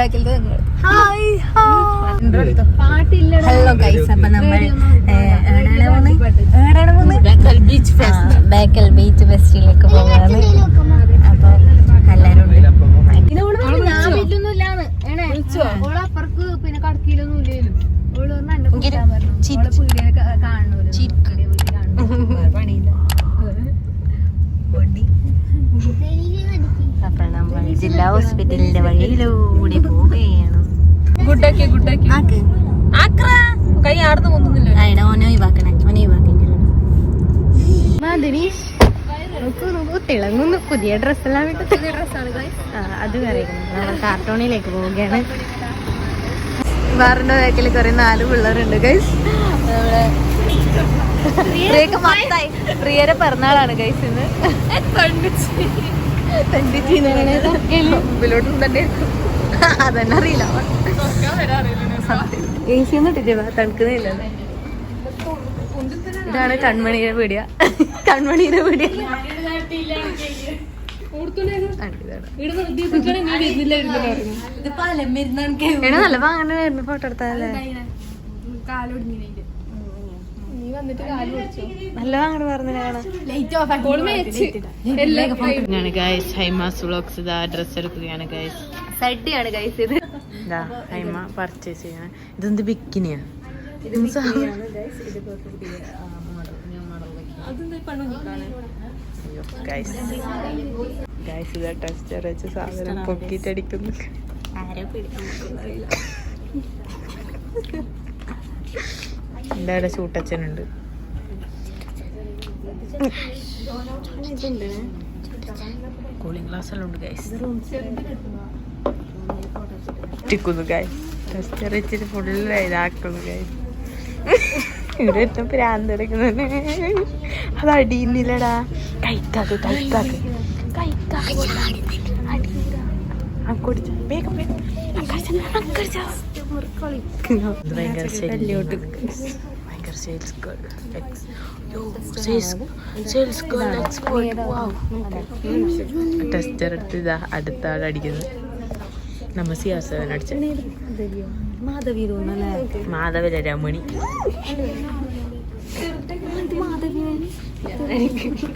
Hello guys, അപ്പൊ നമ്മൾ Bekal beach ഫെസ്റ്റിലേക്ക് പോകാണ്. അപ്പൊ എല്ലാരും പിന്നെ കടക്കിലൊന്നും ഇല്ലല്ലോ. അപ്പൊ നമ്മൾ ജില്ലാ ഹോസ്പിറ്റലിന്റെ വഴിയിലൂടെ പോവുകയാണ്. തിളങ്ങുന്നു. പുതിയ ഡ്രസ്സെല്ലാം അത് പറയുന്നു. നമ്മൾ കാർട്ടൂണിലേക്ക് പോവുകയാണ്. വേറെ ബാക്കിൽ കുറെ 4 പിള്ളേരുണ്ട് ഗൈസ്. പ്രിയരെ പിറന്നാളാണ് ഗൈസ് ഇന്ന്. മുമ്പിലോട്ടും തന്നെ അതന്നെ അറിയില്ല. ഏസിയൊന്നും ഇട്ടില്ല, തണുക്കുന്നില്ല. ഇതാണ് കൺമണിയുടെ പീടിയ. കൺമണിയുടെ പീടിയ നല്ല വാങ്ങണായിരുന്നു. ഫോട്ടോ എടുത്താലേ നല്ല വാങ്ങണ പറഞ്ഞാണ്. ഹൈമാസ് വ്ളോഗ്സ് ഡ്രസ് എടുക്കുകയാണ് ഗൈസ്. സഡിയാണ് ഗൈസ്. ഇത് ഹൈമ പർച്ചേസ് ചെയ്യാണ്. ഇതെന്ത് ബിക്കിനിയാ? ടെസ്റ്റർ വെച്ച് സാധനം പൊക്കിട്ടടിക്കുന്നു. എൻ്റെ അവിടെ ചൂട്ടച്ചനുണ്ട്. കൂളിംഗ് ഗ്ലാസ് എല്ലാം ഉണ്ട് ഗൈസ്. ിക്കുന്നു ഗൈസ്. ടെസ്റ്റർ വെച്ചിട്ട് ഫുള്ള് ഇതാക്കുന്നു ഗൈസ്. ഇവിടെ ഏറ്റവും പ്രാന്ത് എടുക്കുന്നത് അത് അടിയുന്നില്ലടാ. കഴിക്കാക്ക് കഴിക്കാക്ക് ഭയങ്കര ടെസ്റ്റർ എടുത്ത് ഇതാ അടുത്ത ആൾ അടിക്കുന്നത്. നമ്മ സിയാസവൻ അടിച്ച മാധവര രമണി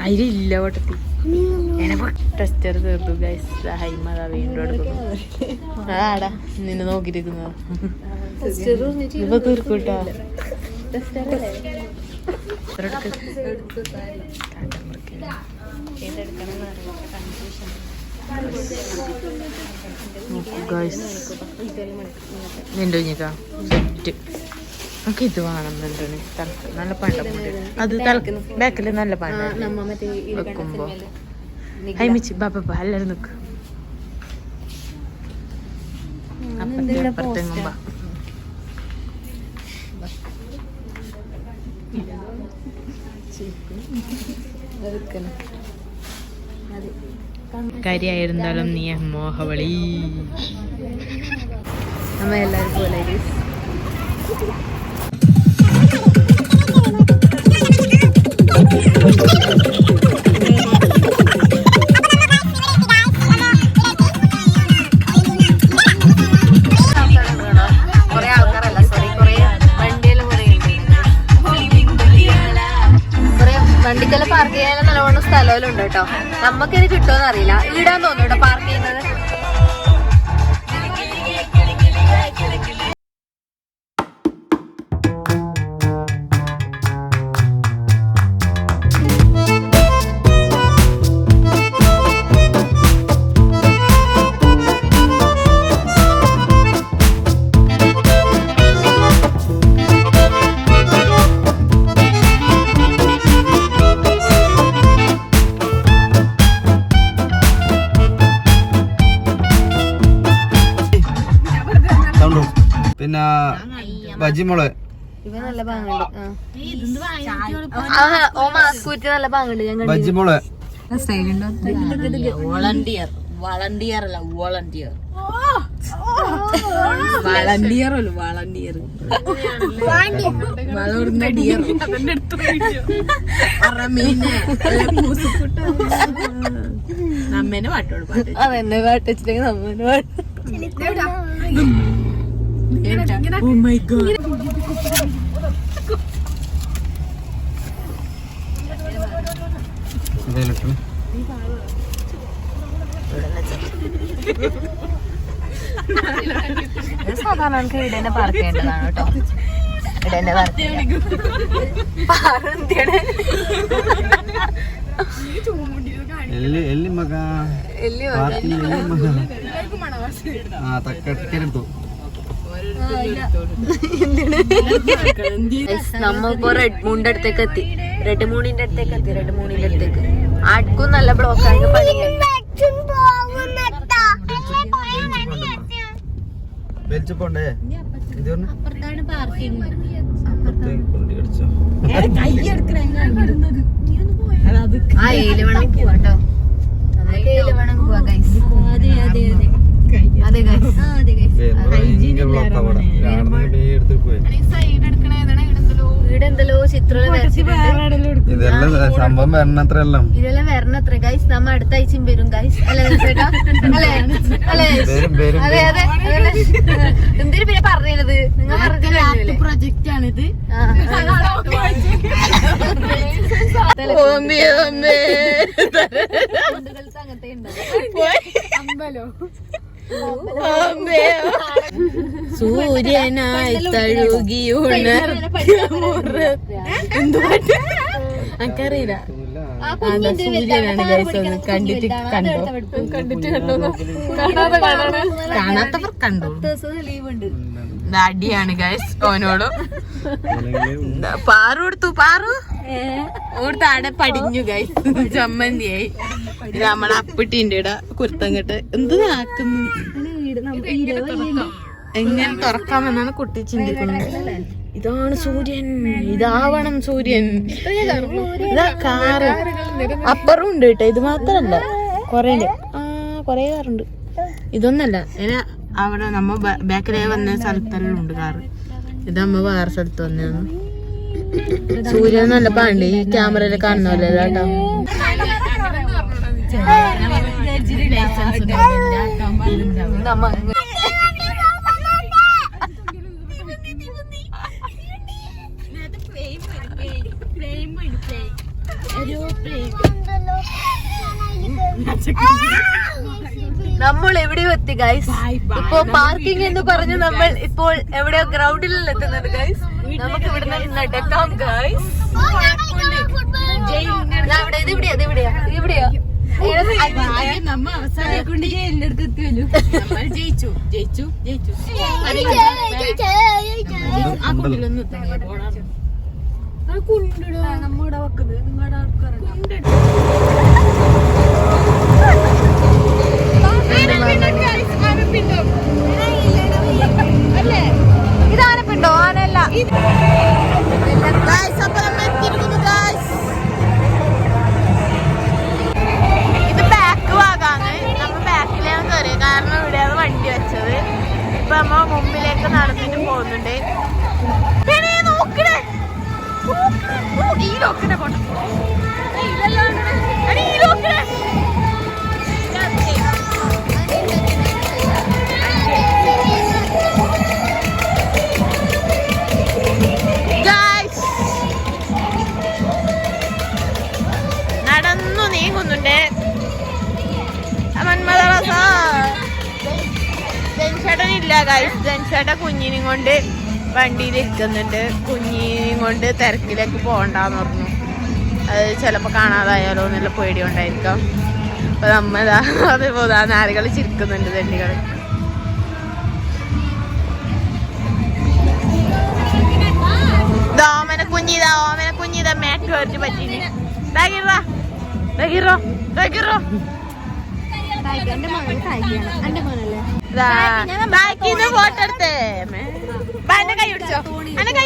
അതിലില്ല ഓട്ടത്തി. ടെസ്റ്റർ തീർത്തു ഗൈസ്. ഹൈമ വീണ്ടും എടുക്കുന്നു. അതാടാ നിന്നെ നോക്കിയിരിക്കുന്നത്. ഇപ്പൊ തീർക്കൂട്ടോ. നിന്റെ കുഞ്ഞിക്കാ സെറ്റ്. നമുക്ക് ഇത് വേണമെന്നുണ്ട്. നല്ല പണ്ടമുണ്ട്. അത് ബാക്കിൽ നല്ല പണ്ട വെക്കുമ്പോ ഹൈമിച്ച് ബാബ എല്ലാരും നിക്ക്. അപ്പുറത്തെങ്ങുമ്പോ കരിയായിരുന്നാലും നീ മോഹവളി. നമ്മ എല്ലാരും പോലെ വണ്ടിക്കെല്ലാം പാർക്ക് ചെയ്യാൻ നല്ലോണം സ്ഥലമെല്ലാം ഉണ്ട് കേട്ടോ. നമുക്കിത് കിട്ടുമെന്ന് അറിയില്ല. ഈടാൻ തോന്നുന്നു കേട്ടോ പാർക്ക് ചെയ്യുന്നത്. പിന്നെ ബജിമോള് ബജിമോള് വോളണ്ടിയർ വളണ്ടിയർ അല്ല വോളണ്ടിയർ വളണ്ടിയർ അല്ല വളണ്ടിയർ വളർന്ന ഡിയർ നമ്മേനെ പാട്ടോട് പാട്ട് അതെന്നെ പാട്ട് വെച്ചിട്ടെങ്കിൽ നമ്മേനെ പാട്ട് Oh my god. സാധാരണ എനിക്ക് ഇവിടെ തന്നെ പാർക്ക് ചെയ്യേണ്ടതാണ് കേട്ടോ. ഇവിടെ തന്നെ നമ്മിപ്പോ റെഡ് മൂണിന്റെ അടുത്തേക്ക് എത്തി. റെഡ് മൂണിന്റെ അടുത്തേക്ക് ആർക്കും നല്ല ബ്ലോക്കാണ് പണി. ആ ഏല് വേണം പോവാട്ടോ. ഏല് വേണം പോവാ ഗൈസ്. അതെ ഗൈസ്. ഇവിടെ എന്തല്ലോ ചിത്രം ഇതെല്ലാം സംഭവം വരണത്രല്ലോ. ഇതെല്ലാം വരണത്ര ഗൈസ്. നമ്മ അടുത്ത ആഴ്ചയും വരും ഗൈസ്. അല്ലെ അല്ലേ അല്ലേ അതെ അതെ. എന്തിനു പിന്നെ പറഞ്ഞത്? നിങ്ങൾ പറഞ്ഞ പ്രൊജക്റ്റ് ആണിത്. അങ്ങനത്തെ അമ്പലോ സൂര്യനായി തഴുകി എനിക്കറിയില്ല. സൂര്യനാണ് ഗൈസ്. കണ്ടിട്ട് കാണാത്തവർ കണ്ടു. അടിയാണ് ഗൈസ് ഓനോടും. പാറു കൊടുത്താടെ പടിഞ്ഞു ഗൈസ്. ചമ്മന്തിയായി. നമ്മളെ അപ്പിട്ടിന്റെ ഇട കുരുത്തം കെട്ട് എന്ത് ആക്കുന്നു. എങ്ങനെ തുറക്കാമെന്നാണ് കുട്ടി ചിന്തിക്കുന്നത്. ഇതാണ് സൂര്യൻ, ഇതാവണം സൂര്യൻ. ഇതാ കാറ് അപ്പറും ഉണ്ട് കേട്ടോ. ഇത് മാത്രല്ല കൊറേ കാറുണ്ട്. ഇതൊന്നല്ല ഇങ്ങനെ അവിടെ നമ്മ ബാക്കിലെ വന്ന സ്ഥലത്തെല്ലാം ഉണ്ട് കാറ്. ഇത് നമ്മ വേറെ സ്ഥലത്ത് വന്നാണ്. സൂര്യൻ നല്ല പാണ്ട് ഈ ക്യാമറയിൽ കാണുന്നല്ലേ കേട്ടോ. നമ്മൾ എവിടെയോ എത്തി ഗൈസ്. ഇപ്പൊ പാർക്കിംഗ് എന്ന് പറഞ്ഞ് നമ്മൾ ഇപ്പോൾ എവിടെയോ ഗ്രൗണ്ടിൽ എത്തുന്നത് ഗൈസ്. നമുക്ക് ഇവിടെ നടക്കാം ഗൈസ്. ഇവിടെയാ നമ്മ അവസാനം കൊണ്ട് ജയിലിന്റെ അടുത്ത് എത്തിയല്ലോ. നമ്മൾ ജയിച്ചു. ആ കുണ്ടിലൊന്നും കുണ്ടിടോ നമ്മടെ വെക്കുന്നത് നിങ്ങളുടെ ആൾക്കാരുണ്ട്. ഇതാനപ്പിണ്ടോ? ആനല്ല. ഇത് ബാക്ക് ഭാഗാണ്. നമ്മ ബാക്കിലാണ് കയറിയത്. കാരണം ഇവിടെയാണ് വണ്ടി വെച്ചത്. ഇപ്പൊ നമ്മ മുമ്പിലേക്ക് നടന്നിട്ട് പോകുന്നുണ്ട്. നോക്കണേ ഈ നോക്കണേ കൊണ്ട് ഈ നോക്കണേ. നടന്നു നീങ്ങുന്നുണ്ട്. ജൻചേട്ടനില്ല ഗൈസ്. ജൻചേട്ടൻ കുഞ്ഞിനും കൊണ്ട് വണ്ടിയിൽ ഇരിക്കുന്നുണ്ട്. കുഞ്ഞിനും കൊണ്ട് തിരക്കിലേക്ക് പോകണ്ടെന്ന് പറഞ്ഞു. അത് ചിലപ്പോൾ കാണാതായാലോ എന്നുള്ള പേടി കൊണ്ടായിരിക്കാം. അപ്പൊ നമ്മതാ അതേപോലെ നാലുകൾ ചിരിക്കുന്നുണ്ട് തെണ്ടികൾ. ഓമന കുഞ്ഞിതാ മേക്ക് വരച്ച് പറ്റിന്. ഫോട്ടോ എടുത്തേ. എന്നെ കൈ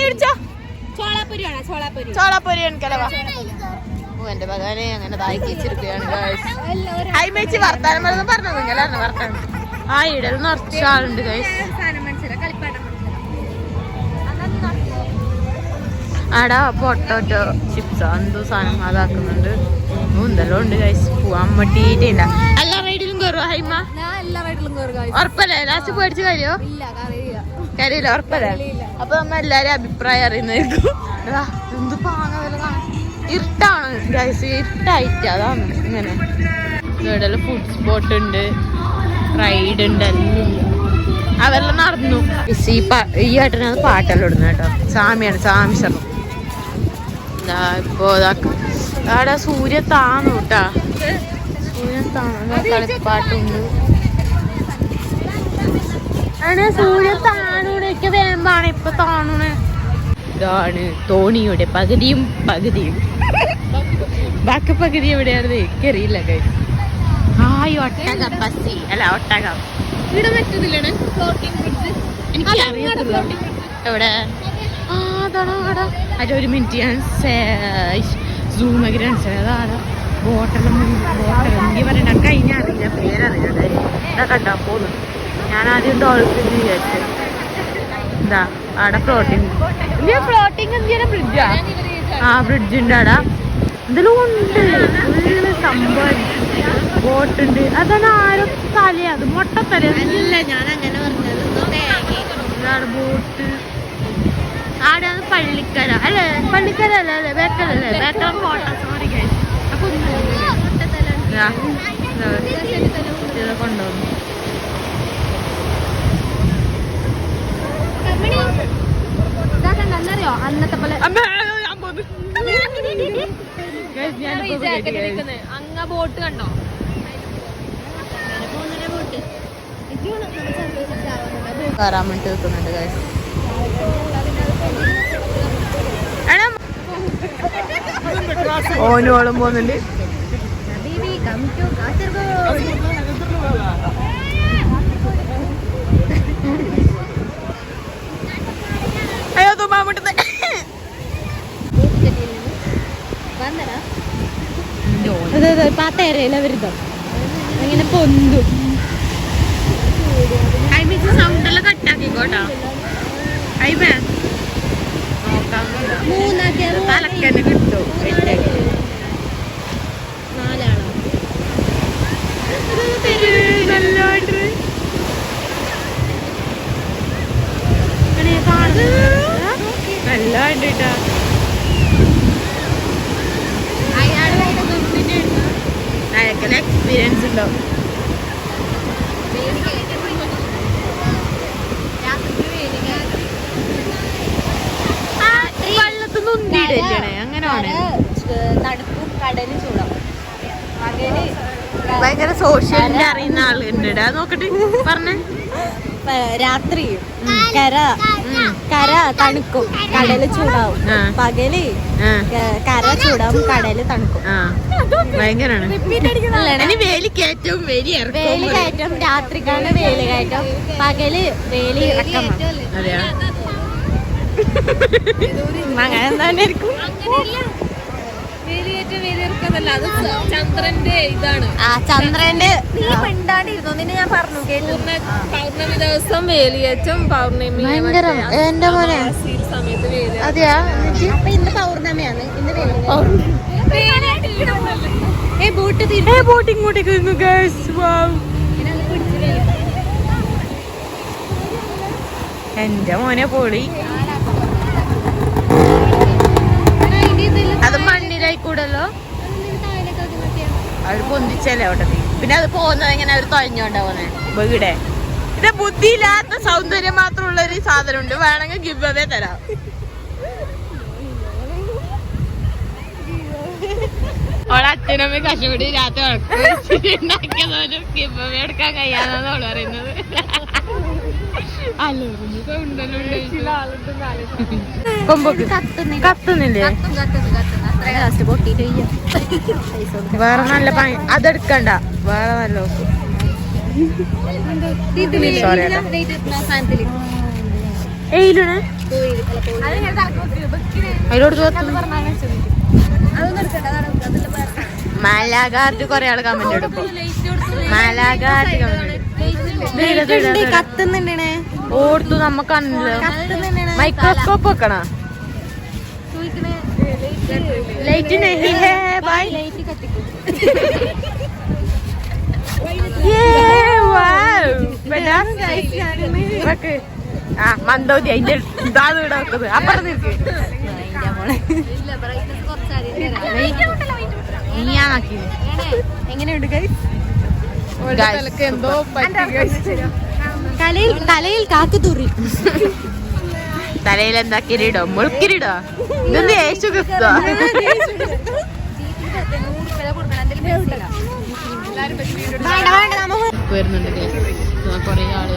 പിടിച്ചോ. ചോളാപ്പൊരി എനിക്കല്ലവാ. എന്റെ ഭഗവാനെ അങ്ങനെ തായ്ക്ക് വെച്ചിരിക്കുകയാണ്. ഹൈമേച്ചി വർത്താനം പറഞ്ഞു നിങ്ങളാണ് വർത്താനം. ആ ഇടൽ നിറച്ച ആളുണ്ട് ഗൈസ്. ആടാ പൊട്ടോട്ടോ ചിപ്സോ എന്തോ സാധനം അതാക്കുന്നുണ്ട്. എന്തെല്ലാം ഉണ്ട് ഗൈസ്. പോവാൻ വേണ്ടിയിട്ടില്ല. എല്ലാ റൈഡിലും കയറുവോ ഹൈമ? ഉറപ്പല്ലേ? ലാസ്റ്റ് പേടിച്ച് കരയോ? കരയില്ല, ഉറപ്പല്ലേ? അപ്പൊ നമ്മ എല്ലാരും അഭിപ്രായം അറിയുന്നതായിരിക്കും. എന്ത് പാങ്ങ ഇരുട്ടാണ് ഗൈസ്, ഇരുട്ടായിട്ട് അതാണ് ഇങ്ങനെ. ഇവിടെ ഫുഡ് സ്പോട്ട് ഉണ്ട്, റൈഡ് ഉണ്ട്, എല്ലാം അതെല്ലാം നടന്നു. ഈ ഏട്ടനാണ് പാട്ടെല്ലാം ഇടുന്നത് കേട്ടോ. സ്വാമിയാണ്, സ്വാമി ശർമ്മ. ഇപ്പൊ അവിടെ സൂര്യ താന്നു കേട്ടാ, സൂര്യൻ താന്നു. കളിപ്പാട്ടുണ്ട്. സൂര്യൻ താണൂടൊക്കെ വേമ്പാണ് ഇപ്പൊ താണൂണ്. ഇതാണ് തോണിയുടെ പകുതിയും ബാക്കി പകുതി എവിടെയാണെന്ന് എനിക്കറിയില്ല. ഒട്ടക ബസ്സി അല്ല ഒട്ടകം ഇവിടെ പറ്റുന്നില്ലാണ്. എനിക്ക് അറിയത്തില്ല എവിടെ. അതാണോ അവിടെ? അത് ഒരു മിനിറ്റ് ഞാൻ സൂം ആക്കി കാണിച്ചത്. അതാ ബോട്ടെല്ലാം എനിക്ക് പറയണ്ട, കഴിഞ്ഞ അറിയില്ല, പേരറിയാതെ ഇതാ കണ്ടാ പോന്നു. ഞാൻ ആദ്യം ഡോൾഫിൻ വിചാരിച്ചു. എന്താ അവിടെ ഫ്ലോട്ടിങ് എന്തിനാ ബ്രിഡ്ജാ? ബ്രിഡ്ജിന്റെ അവിടെ എന്തെങ്കിലും ഉണ്ട്, ഫുള്ള് സംഭവം. ബോട്ടുണ്ട്. അതാണ് ആരോ തലയാ, അത് മൊട്ടത്തല. ഞാൻ അങ്ങനെ പറഞ്ഞത്. ബോട്ട് ആടെയാണ് പള്ളിക്കര അല്ലേ? പള്ളിക്കര അല്ലേ? അല്ലേ ബേക്കലല്ലേ? ബേക്കല കോട്ട. സോറി അപ്പൊ കൊണ്ടുവന്നു. അന്നത്തെ പോലെ അങ്ങ ബോട്ട് കണ്ടോ? കയറാൻ വേണ്ടി വെക്കുന്നുണ്ട് ഗൈസ്. ഓനോളം പോകുന്നുണ്ട്. അയ്യോ തുമ്പാമുട്ടത്തെ പാത്തേരയില വരുതോ ഇങ്ങനെ പൊന്തും. സൗണ്ടെല്ലാം കട്ടാക്കിക്കോട്ടോ. അയ്മേ തലക്കന്നെ കിട്ടും. നല്ല കണ്ടിട്ടാ. അയാൾക്കെല്ലാം എക്സ്പീരിയൻസ് ഉണ്ടാവും. വെള്ളത്തൊന്നും ഉന്തിയിടല്ലേ? അങ്ങനെയാണ്. തണുപ്പും കടലും ചൂടാവും. ഭയങ്കര സോഷ്യലിന്റെ അറിയുന്ന ആളുണ്ട്. അത് നോക്കട്ടെ പറഞ്ഞേ. രാത്രി കര തണുക്കും, കടല് ചൂടാവും. പകല് കര ചൂടാവും, കടല് തണുക്കും. ഭയങ്കരാണ്. വേലി കയറ്റവും വേലി കയറ്റം. രാത്രിക്കാണ് വേലി കയറ്റം, പകല് വേലി ഇറക്കം. അതെയാ? അങ്ങനെ തന്നെ ആയിരിക്കും. ചന്ദ്രന്റെ ഇതാണ്. ചന്ദ്രന്റെ മിണ്ടാണ്ടിരുന്നു. നിന്നെ ഞാൻ പറഞ്ഞു കേട്ടു. പൗർണമി ദിവസം വേലിയേറ്റം, പൗർണമി എന്റെ മോനെ സമയത്ത് വേലി. അതെയാ? അപ്പൊ ഇന്ന് പൗർണമിയാണ്, ഇന്ന് ബോട്ട് ഇങ്ങോട്ടേക്ക് വരുന്നു ഗൈസ്. എന്റെ മോനെ പൊളി. അത് മണ്ണിലായിക്കൂടല്ലോ, അവര് പൊന്തിച്ചല്ലേ ഓട്ടത്തിൽ. പിന്നെ അത് പോകുന്നത് എങ്ങനെ? അവര് തൊഴഞ്ഞോണ്ടാ പോന്നെ വീടെ. ഇത് ബുദ്ധിയില്ലാത്ത സൗന്ദര്യം മാത്രമുള്ള ഒരു സാധനം ഉണ്ട്. വേണമെങ്കിൽ ഗിവ് അവേ തരാം. അവളെ അച്ഛനമ്മ കഷ്ടപ്പെട്ട് രാത്രി ഉണ്ടാക്കിയതോലും ഗിവ് അവേ എടുക്കാൻ കഴിയാന്നാണ് അവള് പറയുന്നത്. കത്തുന്നില്ലേ? വേറെ നല്ല പണി അതെടുക്കണ്ട. വേറെ നല്ല മാലാഗാർഡ് കൊറേ ആള് കമന്റ് എടുക്കും. മാലാഗാർഡ് കത്തുന്നുണ്ടേ. ഓർത്തു നമ്മ കണ്ടില്ല. മൈക്രോസ്കോപ്പ് വെക്കണ. ലൈറ്റ് മന്ദോതി അതിന്റെ ഇതാണ് ഇവിടെ വെക്കുന്നത്. അപ്പുറം നിൽക്ക് എങ്ങനെയുണ്ട് ഗൈസ്? എന്തോ തലയിൽ കാക്ക് തൂറി. തലയിൽ എന്താ കിരീടോ? മുൾക്കിരീടോ? ഇതെന്ത് യേശു ക്രിസ്തുവോ? വരുന്നുണ്ട് കൊറേ ആള്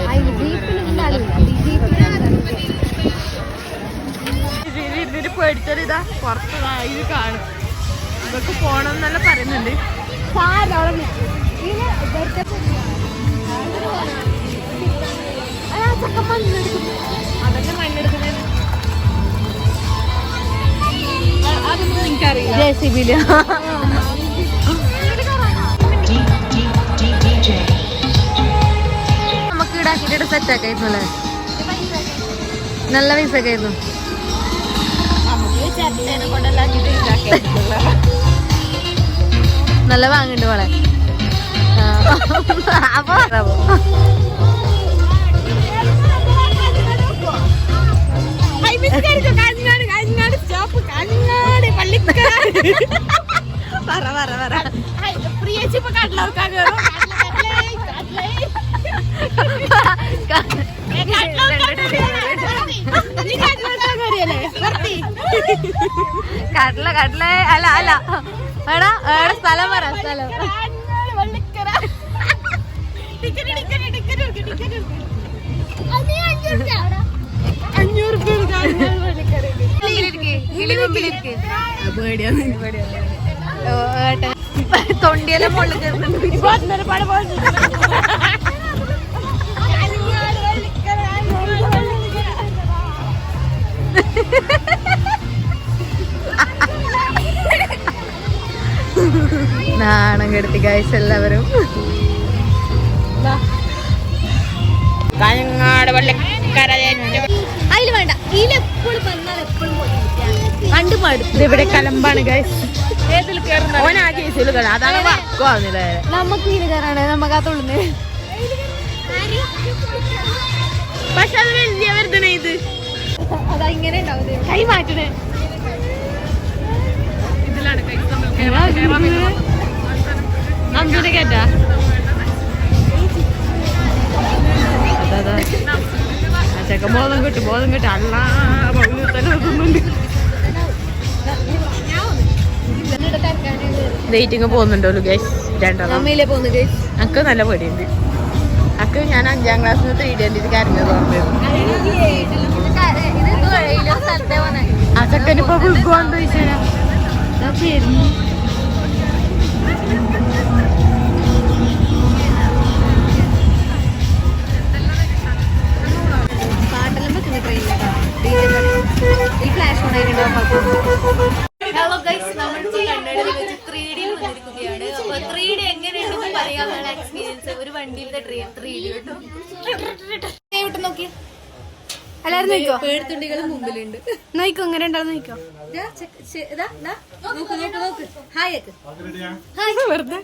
ഇതിന് പേടിച്ചൊരിതാ പുറത്ത് ഇത് കാണും. ഇതൊക്കെ പോണം എന്നെല്ലാം പറയുന്നുണ്ട്. അതൊക്കെ മണ്ണെടുക്കുന്നത് അതൊന്നും എനിക്കറിയില്ല. JCB-ല് നമുക്ക് ഈടാക്കിട്ട് സെറ്റ് ആക്കായിരുന്നല്ലേ? നല്ല പൈസ ഒക്കെ ആയിരുന്നു. നല്ല വാങ്ങുന്നുണ്ട് മോളെ. അപ്പൊ കടല കടല അല്ല അല്ല എടാ എവിടെ സ്ഥലം പറ സ്ഥലം. തൊണ്ടിയെല്ലാം മുകളിൽ നാണം കെടുത്തി ഗൈസ് എല്ലാവരും. കാഞ്ഞങ്ങാട് വള്ളിക്കര അതില് വേണ്ട കണ്ടു പാടും. ഇവിടെ കലമ്പാണ് ഗൈസ്. ഓനാ കേസിൽ അതാണ് വർക്കുവാന്നില്ലേ? നമുക്ക് ഇതിന് കയറാണ് നമുക്ക് ആ തുള്ളുന്നേ. പക്ഷെ അത് വലിയ വരുതണ ഇത് അതാ ഇങ്ങനെ ഉണ്ടാവും കൈ മാറ്റണേ. ഇതിലാണ് നന്ദുനെ കേട്ടാ ചെക്ക ബോധം കിട്ടും അല്ല ഡേറ്റിങ് പോകുന്നുണ്ടല്ലോ ഗൈസ്. രണ്ടെണ്ണം അക്ക് നല്ല പേടിയുണ്ട്. അക്ക് ഞാൻ 5ാം ക്ലാസ്സിൽ 3D കരഞ്ഞത് ആ ചെക്കനിപ്പോ വിൽക്കുവാന്ന് ചോദിച്ചാ ഹലോ ഗൈസ്, നമ്മളിപ്പോ കണ്ണടയിൽ വെച്ച് 3D വന്നിരിക്കുകയാണ്. അപ്പൊ 3D എങ്ങനെയുണ്ടെന്ന് പറയാനുള്ള എക്സ്പീരിയൻസ് ഒരു വണ്ടിയിലത്തെ 3D വിട്ടു നോക്കി. എല്ലാരും നോക്കോ? പേടിത്തുണ്ടികളും മുമ്പിലുണ്ട്. നോക്കോ എങ്ങനെ ഉണ്ടാവും നോക്കോ. നോക്ക് ഹായ് ഹായ് വെറുതെ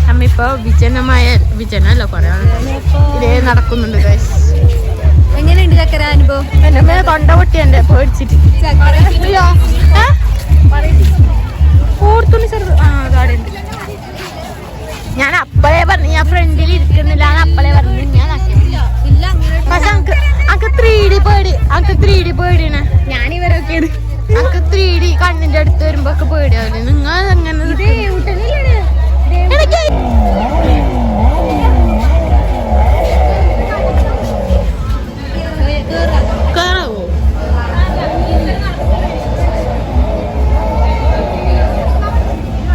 അമ്മിപ്പോ വിജനല്ല കൊറേ ഇതേ നടക്കുന്നുണ്ട് ഗൈസ്. എങ്ങനെയുണ്ട് ചക്കര അനുഭവം? എന്നെ തൊണ്ട പൊട്ടി എന്റെ പേടിച്ചിട്ട് ഓർത്തുള്ളി ചെറുത് ഉണ്ട്. ഞാൻ അപ്പളേ പറഞ്ഞു ഞാൻ ഫ്രണ്ടിൽ ഇരിക്കുന്നില്ല അപ്പളേ പറഞ്ഞു ഞാൻ പക്ഷെ അനക്ക് 3D പേടി അനക്ക് 3D പേടിയാണ്. ഞാനിവരൊക്കെ അനക്ക് 3D കണ്ണിന്റെ അടുത്ത് വരുമ്പോ ഒക്കെ പേടിയാവില്ലേ? നിങ്ങൾ എങ്ങനെ കേറാവോ?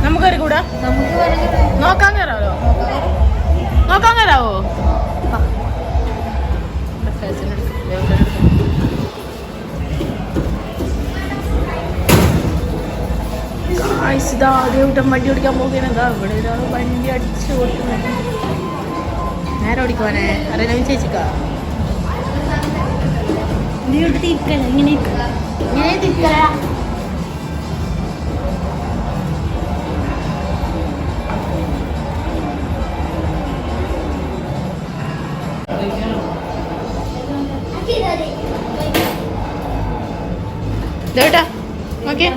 നമുക്ക് കൂടാ നോക്കാൻ കയറാവോ? നോക്കാൻ കയറാവോ? ദേവട്ടം വണ്ടി ഓടിക്കാൻ പോകുന്നതാ. ഇവിടെ ഒരാൾ വണ്ടി അടിച്ചു കൊടുക്കുന്നത്. നേരെ ഓടിക്കുവാനേ അറിയാൻ ചേച്ചിക്കാ ഇങ്ങനെ തിരിക്കല. ദേവട്ടാ നോക്കിയേ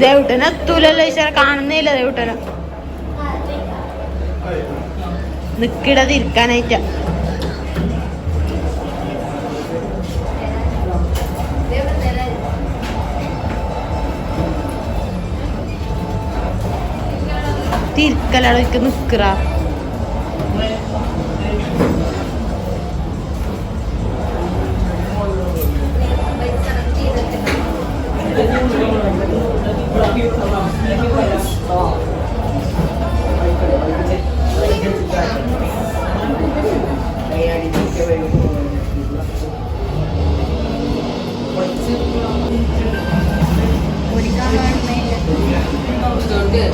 ദേവട്ടനെ എത്തൂലല്ലോ ഈശ്വര കാണുന്നില്ല ദേവട്ടനെ നിക്കിടത് ഇരിക്കാനായിട്ട. തിരിക്കലാടോ എനിക്ക് നിക്കറ.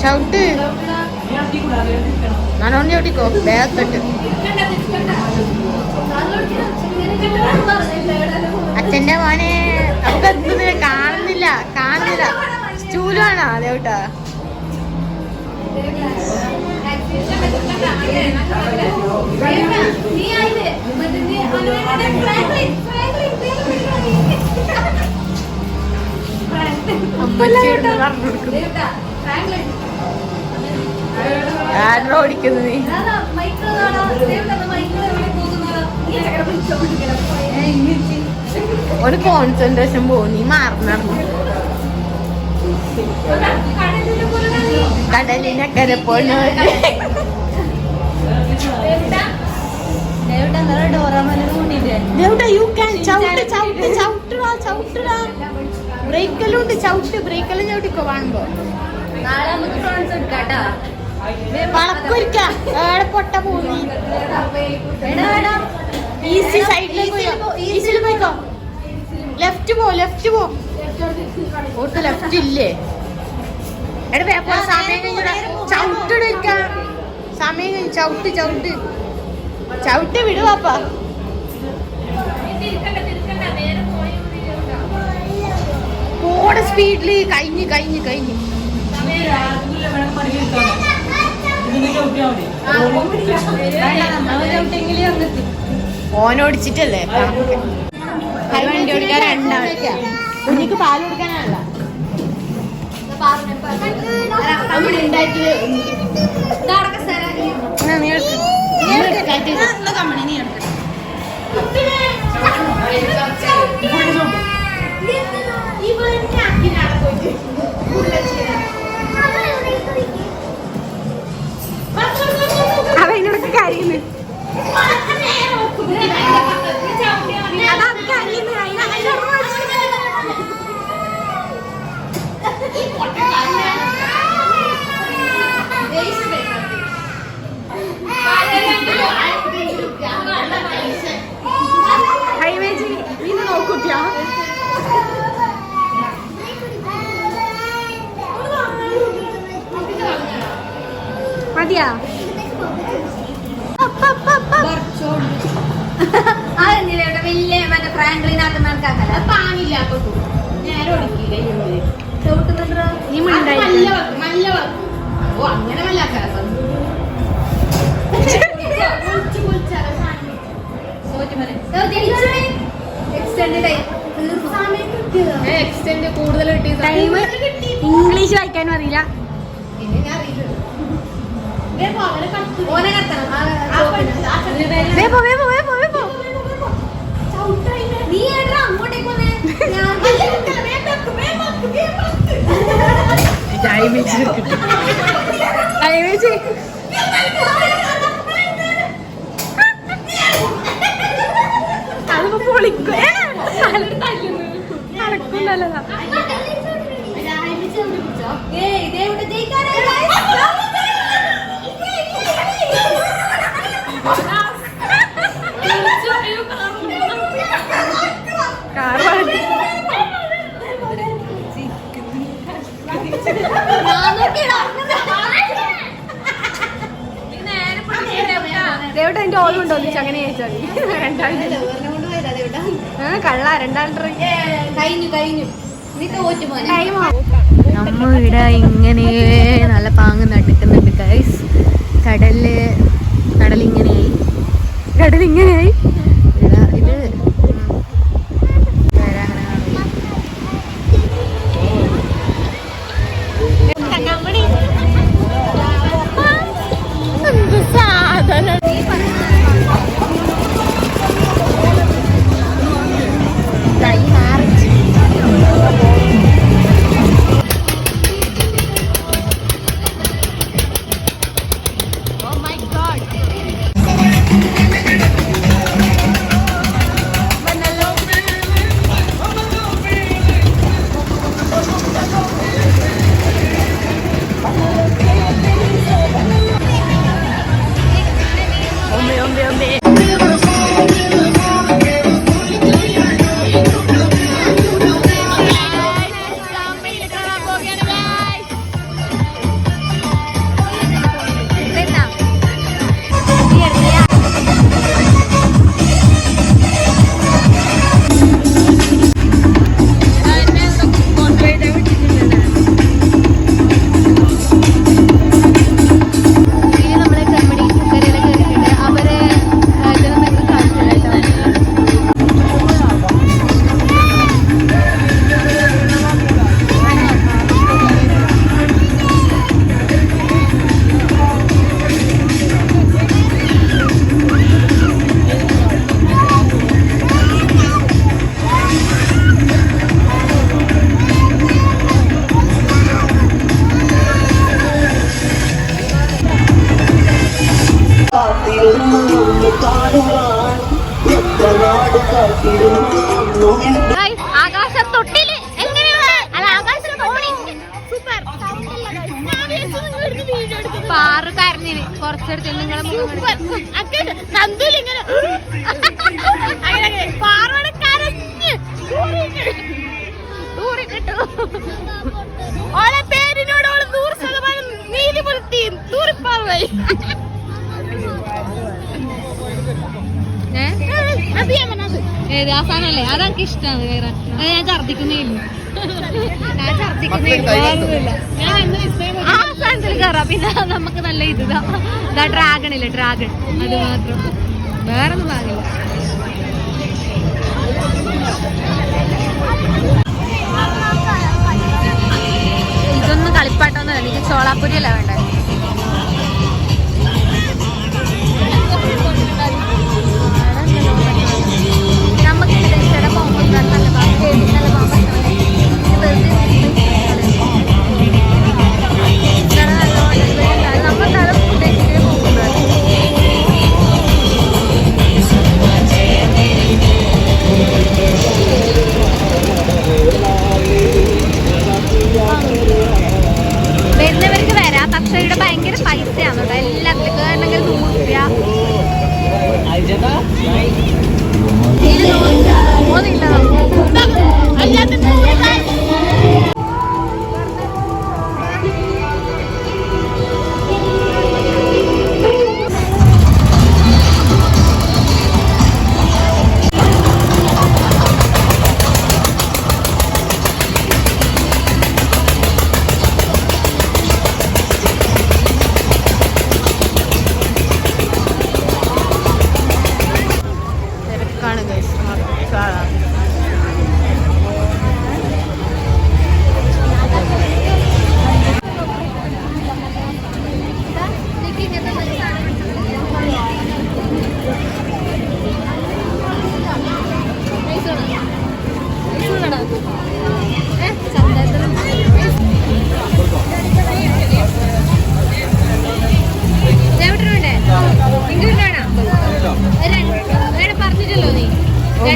ചവിട്ട് നല്ലോണം ചവിട്ടിക്കോ വേഗത്തിട്ട്. അച്ഛന്റെ മോനെ നമുക്ക് എത്തുന്നില്ല കാണുന്നില്ല സ്റ്റൂലാണോ അതേട്ടാ? ആരോ ഓടിക്കുന്നു നീ? ഒരു കോൺസെൻട്രേഷൻ പോകും. നീ മാറുന്നു കടലിനക്കരെ പോണ ബ്രേക്കെല്ലാം ഉണ്ട്. ബ്രേക്കെല്ലാം ചവിട്ടിക്കോ കാണുമ്പോ. വളക്കൊരിക്കാം ഏടെ പൊട്ട പോയി. ഈസി സൈഡിലേക്ക് പോയിക്കോ. ലെഫ്റ്റ് പോ ഓട്ട് ലെഫ്റ്റ് ഇല്ലേ? എടാ സമയം കഴിഞ്ഞ ചവിട്ടിടിക്കാം. സമയം കഴിഞ്ഞ് ചവിട്ട് വിടുവാപ്പാ. പോടെ സ്പീഡില് കഴിഞ്ഞ് ഓനോടിച്ചിട്ടല്ലേ വണ്ടി ഓടിക്കാൻ രണ്ടാമത്തെ കുഞ്ഞിക്ക് പാല് കൊടുക്കാനല്ല അവനോടൊക്കെ കാര്യന്ന് ഹൈവേജി നീ നോക്കൂട്ടിയ മതിയാ അതെന്തിനാ വലിയ മറ്റേ ഫ്രാങ്ക്ലിനകത്ത് ഇംഗ്ലീഷ് വായിക്കാനും അറിയില്ല. അതിപ്പോ പൊളിക്കും. ദേവട്ടാ എന്റെ ഓർമ്മ ഉണ്ടോ അങ്ങനെ ചോദിച്ചാൽ കള്ള 2 കഴിഞ്ഞു. നമ്മ ഇവിടെ ഇങ്ങനെ നല്ല പാങ്ങ് നടക്കുന്നുണ്ട് ഗൈസ്. കടലിങ്ങനെയായി ഇത് ആകാശത്തൊട്ടില് പാറു കരഞ്ഞിന് കുറച്ചെടുത്ത് നിങ്ങളെ ഓളെ പേരിനോട് 100% നീതി പുലർത്തി തൂറിപ്പാറുമായി. ഏത് ആ സാധനല്ലേ അതെനിക്ക് ഇഷ്ടമാണ് കയറാൻ. അത് ഞാൻ ഛർദിക്കുന്നേ ഇല്ല. ആ സാധനത്തിൽ കയറാം. പിന്നെ നമുക്ക് നല്ല ഇതാ ഡ്രാഗൺ ഇല്ലേ, ഡ്രാഗൺ, അത് മാത്രം, വേറെ ഒന്നും വാങ്ങില്ല. ഇതൊന്നും കളിപ്പാട്ടൊന്നുമല്ല, എനിക്ക് ചോളാപ്പുരിയല്ല വേണ്ടത്. വരുന്നവർക്ക് വരാം, പക്ഷെ ഇവിടെ ഭയങ്കര പൈസയാണ് കേട്ടോ എല്ലാത്തിലും. കയറണമെങ്കിൽ 100 രൂപ.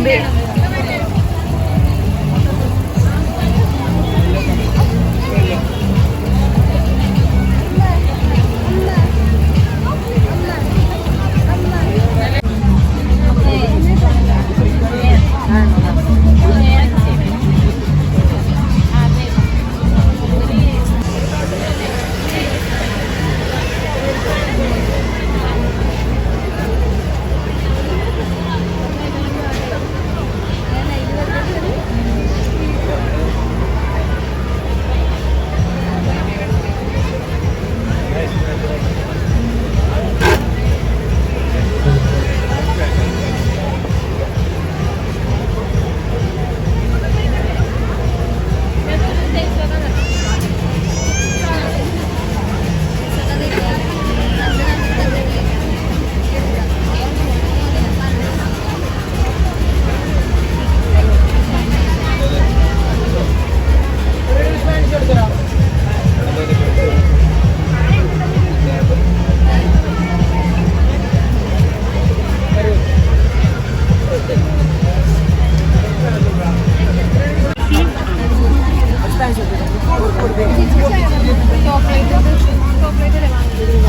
ഉണ്ട്.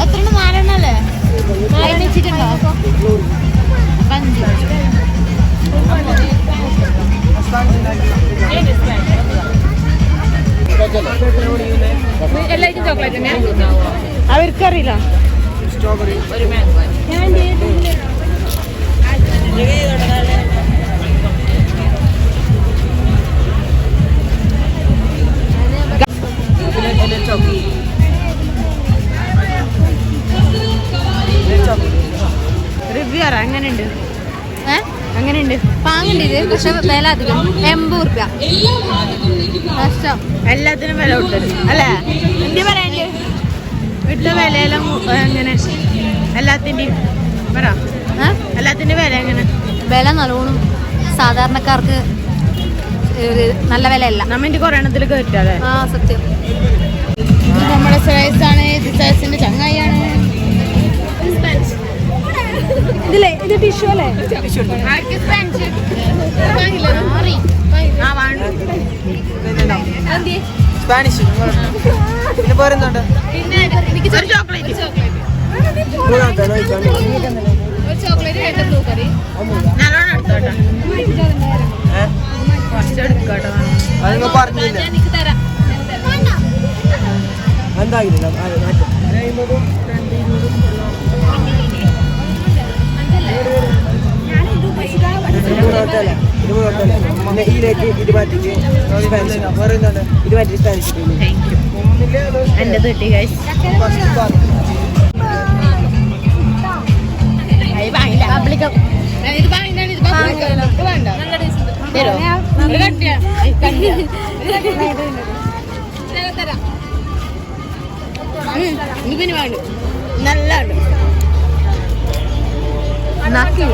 എത്ര നാലെണ്ണല്ലേ വെച്ചിട്ടുണ്ടോ? എല്ലാവർക്കും ചോക്ലേറ്റ് തന്നെയാ? അവർക്കറിയില്ല. ഒരു മാംഗോ റിവ്യൂ അറിയാം. എങ്ങനെയുണ്ട്? അങ്ങനെയുണ്ട്. പാങ്ങുണ്ട് ഇത്, പക്ഷെ വില അധികം. 80 റുപ്യ നഷ്ടം. എല്ലാത്തിനും വില കൊടുത്തത് അല്ലേ? എന്ത് പറയാണ്ട് ഇട്ട വിലയെല്ലാം എങ്ങനെ? എല്ലാത്തിൻ്റെയും പറ. എല്ലാത്തിൻ്റെ വില എങ്ങനെ? വില നല്ലോണം സാധാരണക്കാർക്ക് നല്ല വിലയല്ല. നമ്മൻ്റെ കുറേ എണ്ണത്തിൽ കയറ്റാതെ. ആ സത്യം. ഇത് നമ്മുടെ സൈസാണ്. ഇത് സൈസിൻ്റെ ചങ്ങായിയാണ്. ഇതില്ലേ ഇത് ടിഷ്യൂ അല്ലേ? സ്പാനിഷ് പിന്നെ പോരുന്നുണ്ട്. ഒരു ചോക്ലേറ്റ് നല്ലോണം എടുത്തോട്ടെ. കുറച്ച് എടുക്കട്ടോ. അതിങ്ങ പറഞ്ഞില്ല എന്താകില്ല. ഇതിലേക്ക് ഇത് മാറ്റിട്ട് ഇത് മാറ്റി സ്പാനിഷ്. Thank you. എൻ്റെ കിട്ടി ഗൈസ്. ഇതിന് വേണ്ട നല്ല നക്കി